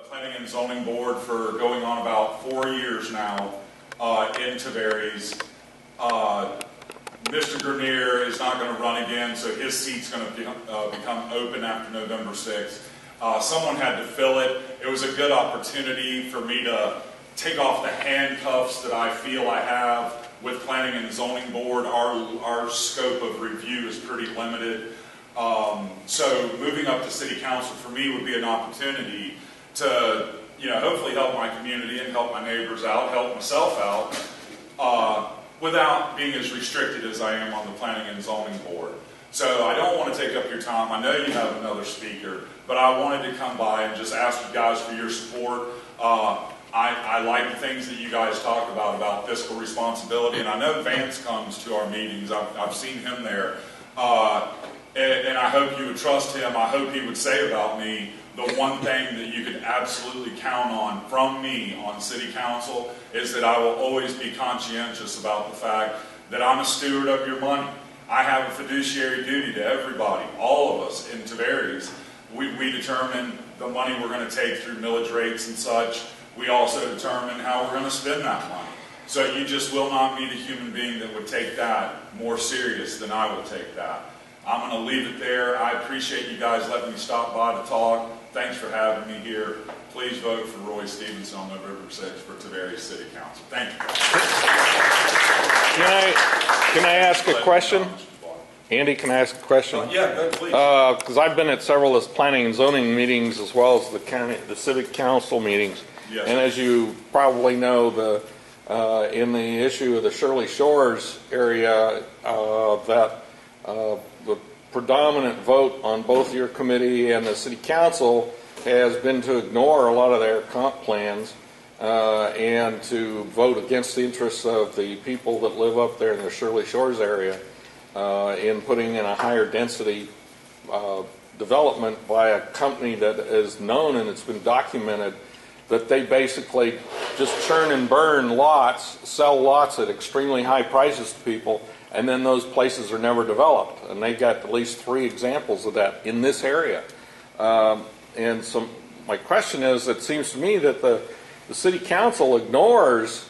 Planning and Zoning Board for going on about 4 years now in Tavares. Mr. Grenier is not going to run again, so his seat's going to become open after November 6th. Someone had to fill it. It was a good opportunity for me to take off the handcuffs that I feel I have with Planning and Zoning Board. Our scope of review is pretty limited. So moving up to City Council for me would be an opportunity to, hopefully help my community and help my neighbors out, help myself out, without being as restricted as I am on the Planning and Zoning Board. So I don't want to take up your time. I know you have another speaker, but I wanted to come by and just ask you guys for your support. I like the things that you guys talk about fiscal responsibility, and I know Vance comes to our meetings. I've seen him there. And I hope you would trust him. I hope he would say about me the one thing that you could absolutely count on from me on City Council is that I will always be conscientious about the fact that I'm a steward of your money. I have a fiduciary duty to everybody, all of us in Tavares. We determine the money we're going to take through millage rates and such. We also determine how we're going to spend that money. So you just will not meet a human being that would take that more serious than I will take that. I'm going to leave it there. I appreciate you guys letting me stop by to talk. Thanks for having me here. Please vote for Roy Stevenson on November 6th for Tavares City Council. Thank you. Can I ask a question? Andy, can I ask a question? Yeah, go please. Because I've been at several of the planning and zoning meetings as well as the civic council meetings. Yes. And as you probably know, in the issue of the Shirley Shores area, that the predominant vote on both your committee and the city council has been to ignore a lot of their comp plans and to vote against the interests of the people that live up there in the Shirley Shores area in putting in a higher density development by a company that is known and it's been documented that they basically just churn and burn lots, sell lots at extremely high prices to people, and then those places are never developed. And they got at least 3 examples of that in this area. And so my question is, it seems to me that the city council ignores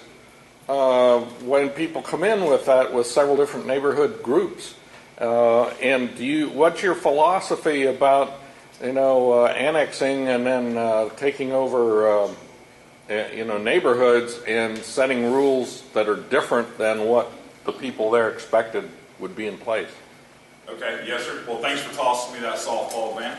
when people come in with that with several different neighborhood groups. And what's your philosophy about annexing and then taking over neighborhoods and setting rules that are different than what the people there expected would be in place? Okay, yes, sir. Well, thanks for tossing me that softball, Van.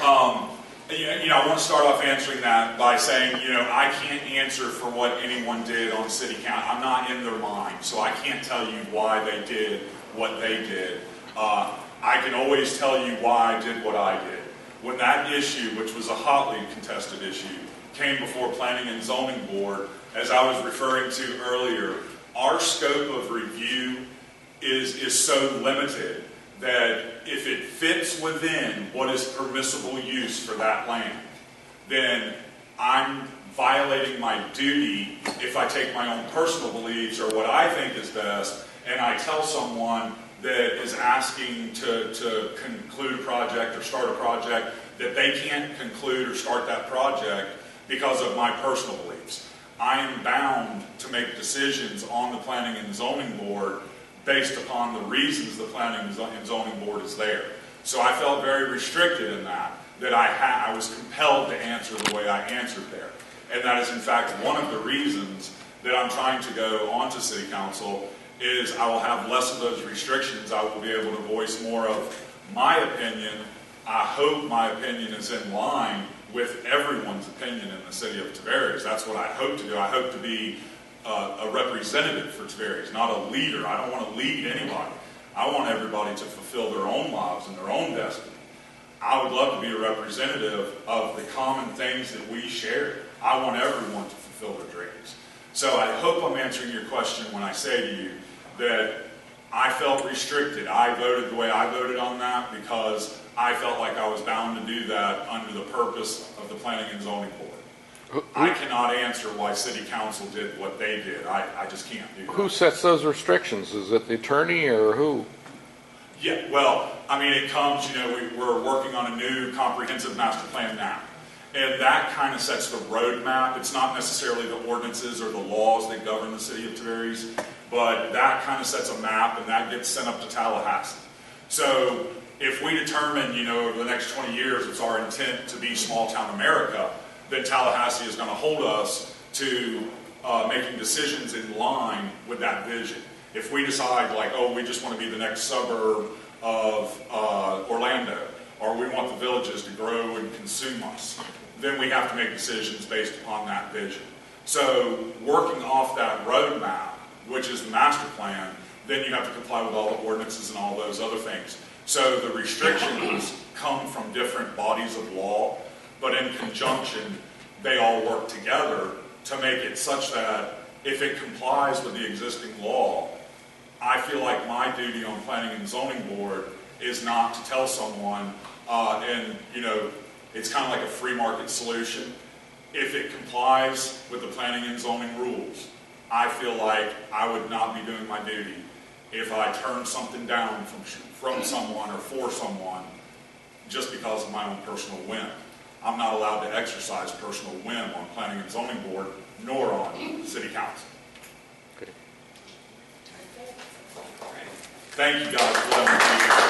I want to start off answering that by saying, I can't answer for what anyone did on city council. I'm not in their mind, so I can't tell you why they did what they did. I can always tell you why I did what I did. When that issue, which was a hotly contested issue, came before Planning and Zoning Board, as I was referring to earlier, our scope of review is so limited that if it fits within what is permissible use for that land, then I'm violating my duty if I take my own personal beliefs or what I think is best and I tell someone that is asking to conclude a project or start a project that they can't conclude or start that project because of my personal beliefs. I am bound to make decisions on the Planning and Zoning Board based upon the reasons the Planning and Zoning Board is there. So I felt very restricted in that I was compelled to answer the way I answered there. And that is in fact one of the reasons that I'm trying to go onto City Council is I will have less of those restrictions. I will be able to voice more of my opinion. I hope my opinion is in line with everyone's opinion in the city of Tavares. That's what I hope to do. I hope to be a representative for Tavares, not a leader. I don't want to lead anybody. I want everybody to fulfill their own lives and their own destiny. I would love to be a representative of the common things that we share. I want everyone to fulfill their dreams. So I hope I'm answering your question when I say to you that I felt restricted. I voted the way I voted on that because I felt like I was bound to do that under the purpose of the Planning and Zoning Board. I cannot answer why City Council did what they did. I just can't do that. Who sets those restrictions? Is it the attorney or who? Yeah, well, I mean, it comes, we're working on a new comprehensive master plan now. And that kind of sets the roadmap. It's not necessarily the ordinances or the laws that govern the city of Tavares, but that kind of sets a map, and that gets sent up to Tallahassee. So if we determine, over the next 20 years it's our intent to be small town America, then Tallahassee is going to hold us to making decisions in line with that vision. If we decide we just want to be the next suburb of Orlando, or we want the villages to grow and consume us, then we have to make decisions based upon that vision. So working off that roadmap, which is the master plan, then you have to comply with all the ordinances and all those other things. So the restrictions come from different bodies of law, but in conjunction, they all work together to make it such that if it complies with the existing law, I feel like my duty on Planning and Zoning Board is not to tell someone, it's kind of like a free market solution. If it complies with the planning and zoning rules, I feel like I would not be doing my duty if I turn something down from someone or for someone just because of my own personal whim. I'm not allowed to exercise personal whim on Planning and Zoning Board, nor on City Council. Okay. Thank you guys for letting me be here.